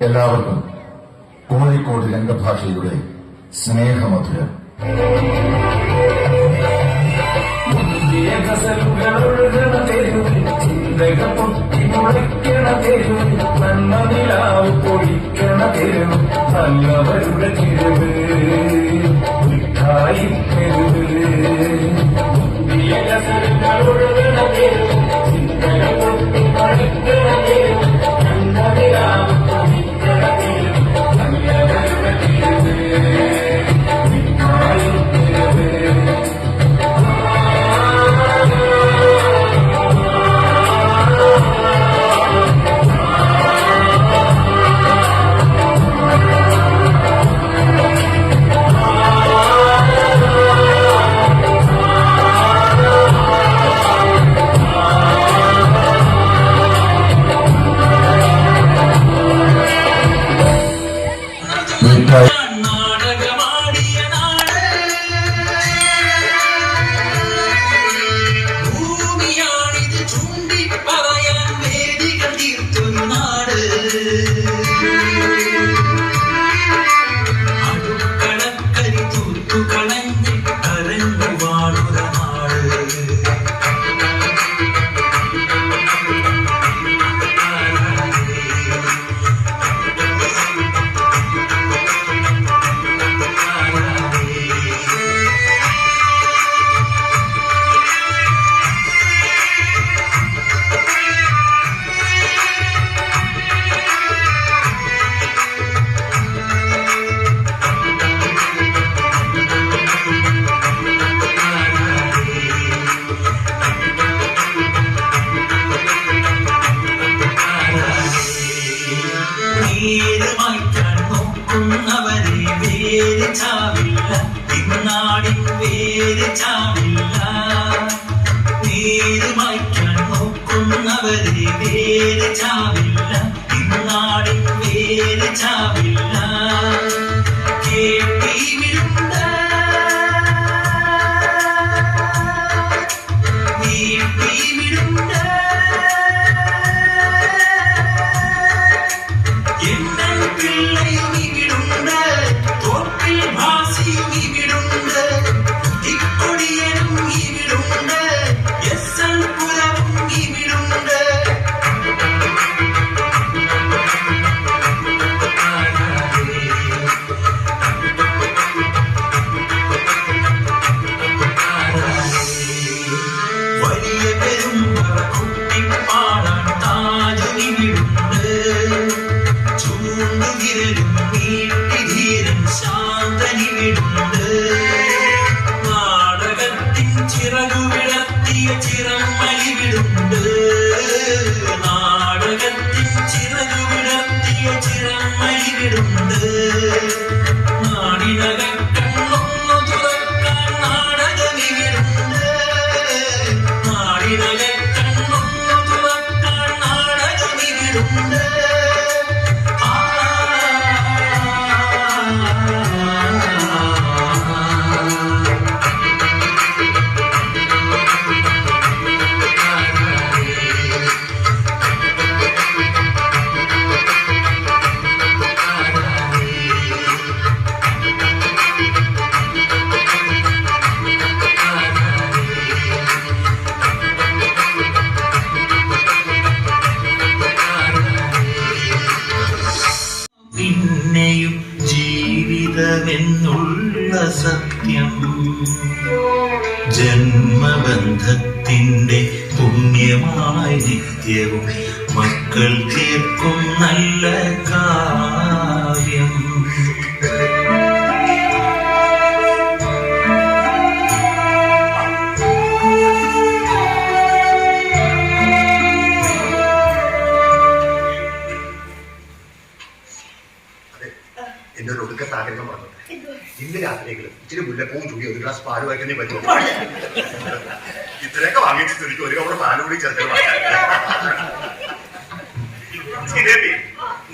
എല്ലാവർക്കും കോഴിക്കോട് രംഗഭാഷയുടെ സ്നേഹമധുരം. നല്ലവരുടെ കിഴവ് മിഠായി തെരുവ് ഗസലുകളൊഴുകണ തെരുവ് ചിന്തകൾ പൊട്ടി മഴക്കണ തെരുവ് നന്മതിലാവ് പൊടിക്കണ തെരുവ് നല്ലവരുടെ കിഴവ് മിഠായി തെരുവ്. നാടകമാടിയ നാട് ഭൂമിയാണിത് ചൂണ്ടിപ്പറയാൻ വേദികൾ തീർത്തൊരു നാട്. അടുക്കളക്കരി തൂത്തുകളഞ്ഞ് കരഞ്ഞു വാഴുന്ന നാട്. മായ്ക്കാൻ നോക്കുന്നവരെ വേര് ചാവില്ല, ഇന്നാടിൻ വേര് ചാവില്ല. വേര് മായ്ക്കാൻ നോക്കുന്നവരെ വേര് ചാവില്ല, ഇന്നാടിൻ വേര് ചാവില്ല. കേട്ടി വിരുണ്ട നീട്ടി വിരുണ്ട നാടകത്തിൻ ചിറകു വിടർത്തിയ ചിറമലി വിടുണ്ട്. നാടകത്തിൻ ചിറകു വിടർത്തിയ ചിറമലി വിടുണ്ട്. നാടിനകക്കണ്ണൊന്നു തുറക്കാൻ നാടകമിവിടുണ്ട്. നാടിനകക്കണ്ണൊന്നു തുറക്കാൻ നാടകമിവിടുണ്ട്. പിന്നെയും ജീവിതമെന്നുള്ള സത്യം ജന്മബന്ധത്തിന്റെ പുണ്യമായി നിത്യവും മക്കൾ തീർക്കും നല്ല കാര്യം. എന്റെ ഒരു ഒടുക്കത്തെ ആഗ്രഹം പറഞ്ഞത് ഇന്ന് രാത്രിയെങ്കിലും ഇച്ചിരി മുല്ലപ്പൂവും ചൂടി ഒരു ഗ്ലാസ് പാല് വായിക്കുന്നേ പറ്റുമോ? ഇത്രയൊക്കെ വാങ്ങിച്ചു തിരിക്കും ഒരു കവർ പാല് കൂടി ചേർക്കാൻ.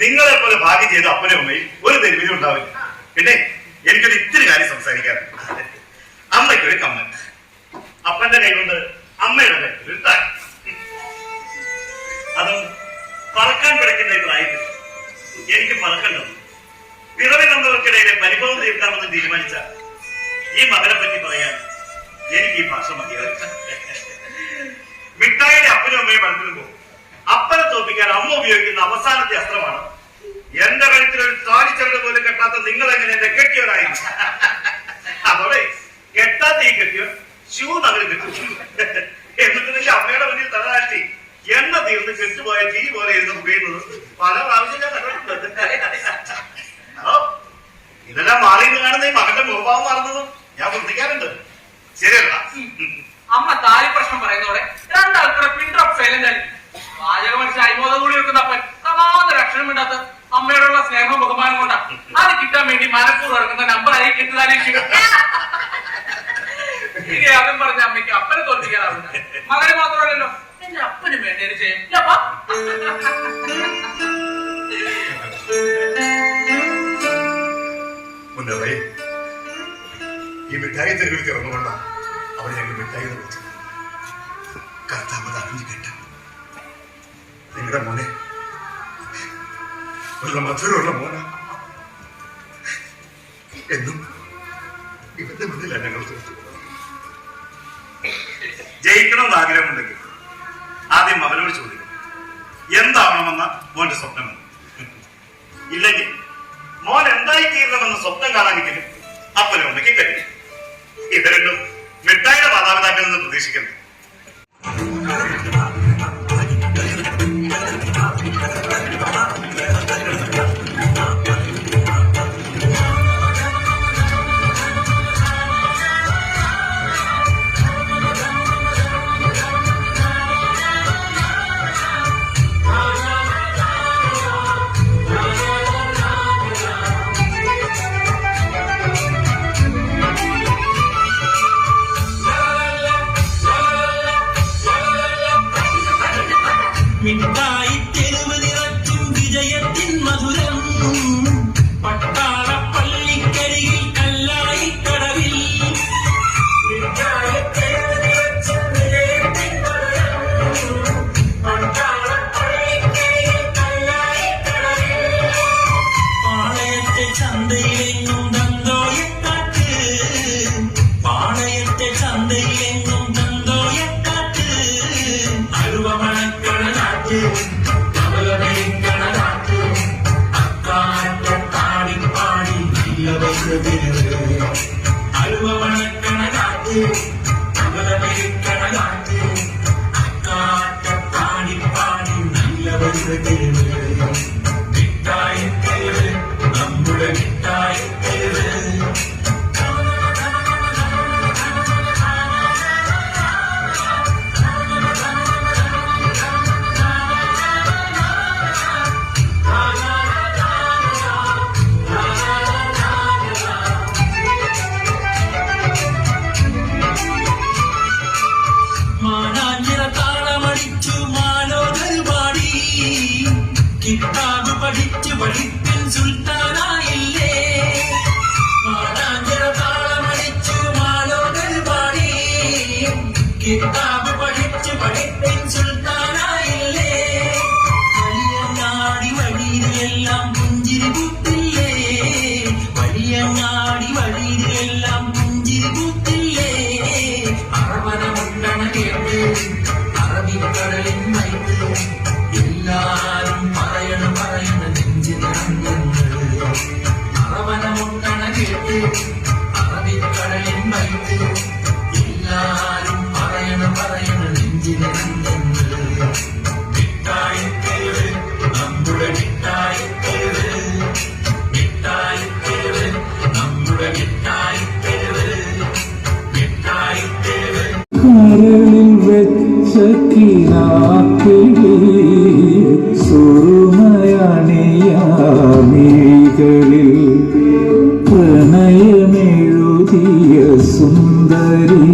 നിങ്ങളെ പോലെ ഭാഗ്യം ചെയ്ത അപ്പനും അമ്മയും ഒരു തെരുവിലും ഉണ്ടാവില്ല. പിന്നെ എനിക്കൊരു ഇത്തിരി കാര്യം സംസാരിക്കാറുണ്ട്. അമ്മയ്ക്കൊരു കമ്മൽ, അപ്പന്റെ കൈകൊണ്ട് അമ്മയുടെ കൈ താഴ്. അതും പറക്കാൻ കിടക്കുന്ന പ്രായത്തിൽ എനിക്ക് പറക്കണ്ടത്. പിറവി തന്നവർക്കിടയിലെ പരിഭവം തീർക്കാമെന്ന് തീരുമാനിച്ച ഈ മകനെ പറ്റി പറയാൻ എനിക്ക് ഈ ഭാഷ മതിയാകും. മിഠായിയുടെ അപ്പനും അമ്മയും വളർത്തുമ്പോൾ അപ്പനെ തോപ്പിക്കാൻ അമ്മ ഉപയോഗിക്കുന്ന അവസാനത്തെ അസ്ത്രമാണ് എന്റെ കഴുത്തിൽ ഒരു താലിച്ചരട് പോലും കെട്ടാത്ത നിങ്ങൾ എങ്ങനെ എന്നെ കെട്ടിയവരായിരുന്നു. അതോടെ കെട്ടാത്ത ഈ കെട്ടിയോ ഷൂ നഗരം കെട്ടു. എന്നിട്ട് നിന്റെ അമ്മയുടെ മുന്നിൽ തലതാഴ്ത്തി എണ്ണ തീർന്ന് കെട്ടുപോയ തിരി പോലെ ഇരുന്ന് പുകയുന്നത് പല പ്രാവശ്യം ഞാൻ കണ്ടിട്ടുണ്ട്. ഇതെല്ലാം മാറിയെന്ന് കാണുന്ന ഈ മകന്റെ മുഖഭാവം മാറുന്നതും ഞാൻ ശ്രദ്ധിക്കാറുണ്ട്. ശരിയല്ല? അമ്മ താലി പ്രശ്നം പറയുന്നതോടെ രണ്ടാൾക്കൂടെ പിൻഡ്രോപ്പ് സൈലന്റ് ആയി. പാചക മനുഷ്യ അയ്മോദം കൂടി വെക്കുന്ന അപ്പൻ സമാന രക്ഷണം വേണ്ടാത്ത അമ്മയോടുള്ള സ്നേഹവും ബഹുമാനം കൊണ്ടാ അത് കിട്ടാൻ വേണ്ടി മനപ്പൂർവ്വം എടുക്കുന്ന നമ്പറായി കെട്ടുതാലിക്ക്. അതും പറഞ്ഞ അമ്മയ്ക്ക് അപ്പനെ തോൽപ്പിക്കാനാവില്ല. മകന് മാത്രമല്ലല്ലോ എന്റെ അപ്പനും വേണ്ടി ഒരു ചെയ്യും. ഈ മിഠായി തെരുവിൽ കിടന്നുകൊണ്ട അവർ ഞങ്ങൾ മിഠായി വിളിച്ചു. കർത്താവ് അറിഞ്ഞു കേട്ട നിങ്ങളുടെ മോനെ ഉള്ള മധുരമുള്ള മോന എന്നും ഇവന്റെ മുന്നിലാണ് ഞങ്ങൾ തോറ്റു. ജയിക്കണമെന്ന് ആഗ്രഹമുണ്ടെങ്കിൽ ആദ്യം മകനോട് ചോദിക്കും എന്താവണമെന്ന മോന്റെ സ്വപ്നമെന്ന്. ഇല്ലെങ്കിൽ മോൻ എന്തായി തീരണമെന്ന് സ്വപ്നം കാണാനെങ്കിലും അപ്പനും അമ്മയ്ക്ക് കഴിയും. ഇത് രണ്ടും മിഠായിയുടെ മാതാപിതാക്കളിൽ നിന്ന് പ്രതീക്ഷിക്കുന്നു. മിഠായി തെരുവ് നിറച്ചും വിജയത്തിൻ മധുരം പട്ടാള പള്ളിക്കരികിൽ കല്ലായി കടവിൽ. പാളയത്തെ ചന്തയിലെങ്ങും തന്തോയക്കാറ്റ്, പാളയത്തെ ചന്തയിലെങ്ങും തന്തോയക്കാറ്റ്, അരുവ മണക്കണ നാറ്റ് കവലമേക്കണനാറ്റ് അക്കാറ്റാടി പാടി അരുവ മണക്കണ നാറ്റ് കവലമേക്കണനാറ്റ് അക്കാറ്റാടി പാടി നല്ല വരുന്നത്. മിഠായി തെരുവ് നമ്മുടെ മിഠായി തെരുവ്. കിതാബ് പഠിച്ചു പഠിപ്പിൻ സുൽത്താനായില്ലേ. മാനാഞ്ചിറ താളമടിച്ചു മാലോകർ പാടി കിതാബ് പഠിച്ചു പഠിപ്പിൻ സുൽത്താനായില്ലേ. വലിയങ്ങാടി വഴിയിലെല്ലാം പുഞ്ചിരി പൂത്തില്ലേ, വലിയങ്ങാടി വഴിയിലെല്ലാം പുഞ്ചിരി പൂത്തില്ലേ. അറവനമുണ്ടണ കേട്ട് അറബിക്കടലിൻ മൈത്ത് എല്ലാരും പറയണ നെഞ്ചിൽ അറവനമുണ്ടണ കേട്ട് അറബിക്കടലിൻ മൈത്ത് എല്ലാരും പറയണ നെഞ്ചിൽ. മിഠായി തെരുവ് നമ്മുടെ മിഠായി തെരുവ്, മിഠായി തെരുവ് നമ്മുടെ മിഠായി തെരുവ്, മിഠായി തെരുവ്. കരളിൽ വെച്ച കിനാക്കിളി സുറുമയണിയാമിഴികളിൽ പ്രണയമെഴുതിയ സുന്ദരി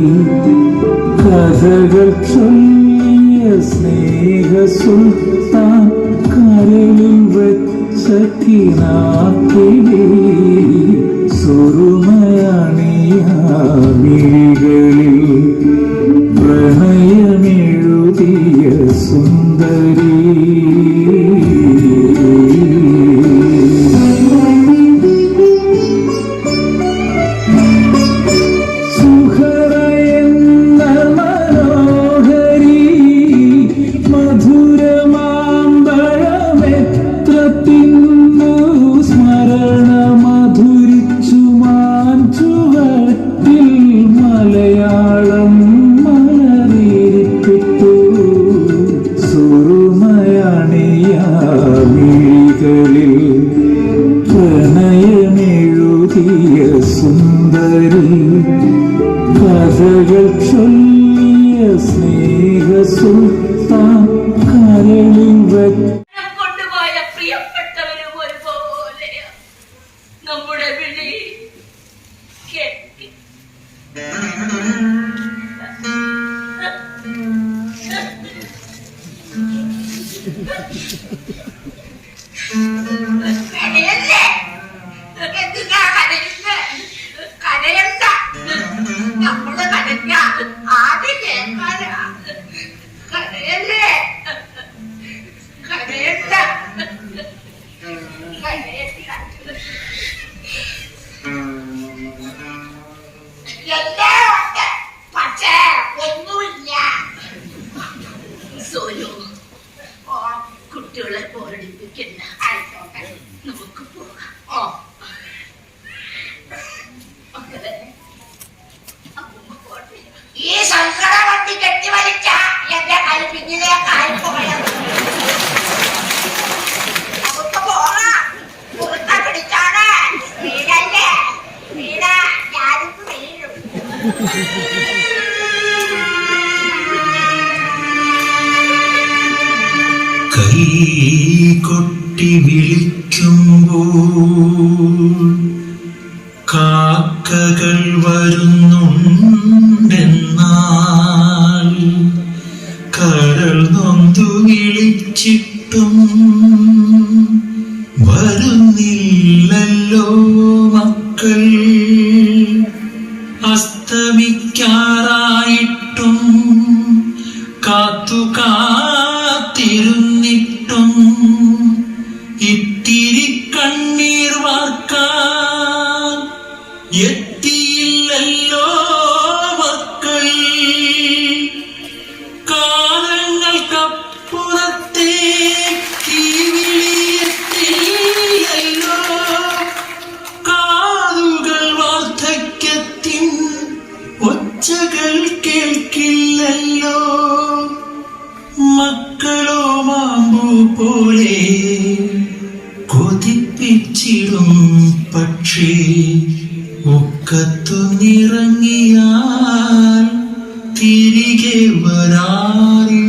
കഥകൾ ചൊല്ലിയ സ്നേഹ സുൽത്താൻ. കരളിൽ വെച്ച കിനാക്കിളി സുറുമയണിയാമിഴികളിൽ പ്രണയമെഴുതിയ സുന്ദരി. എല്ലാം ഉണ്ട്, പക്ഷേ ഒന്നുമില്ല. സോനു, കുട്ടികളെ പോരടിപ്പിക്കണ്ട. ആയിക്കോട്ടെ, നമുക്ക് പോകാം. ഈ സങ്കട വണ്ടി കെട്ടിവലിച്ച എന്റെ കൈ പിന്നിലേക്കായി പോയത്. നമുക്ക് പോകാം. പുറത്ത പിടിച്ചാണ്. വീടല്ലേ വീട, ഞാനിപ്പോ വീഴും. കൈ കൊട്ടി വിളിക്കുമ്പോൾ കാക്കകൾ വരുന്നുണ്ടെന്നാൽ കരൾ നൊന്തു വിളിച്ചിട്ടും വരുന്നില്ലല്ലോ മക്കൾ. അസ്തമിക്കാറായിട്ടും കാത്തു കാത്തിരുന്നിട്ടും ഇത്തിരി കണ്ണീർ വാർക്കാൻ എത്തിയില്ലല്ലോ മക്കൾ. കാലങ്ങൾക്കപ്പുറത്തേക്ക് വിളിയെത്തിയില്ലല്ലോ. കാതുകൾ വാർദ്ധക്യത്തിൻ ഒച്ചകൾ കേൾക്കില്ലല്ലോ. മക്കളോ മാമ്പൂ പോലെ കൊതിപ്പിച്ചിടും പക്ഷേ ഒക്കത്തു നിറങ്ങിയാൽ തിരികെ വരാറില്ല.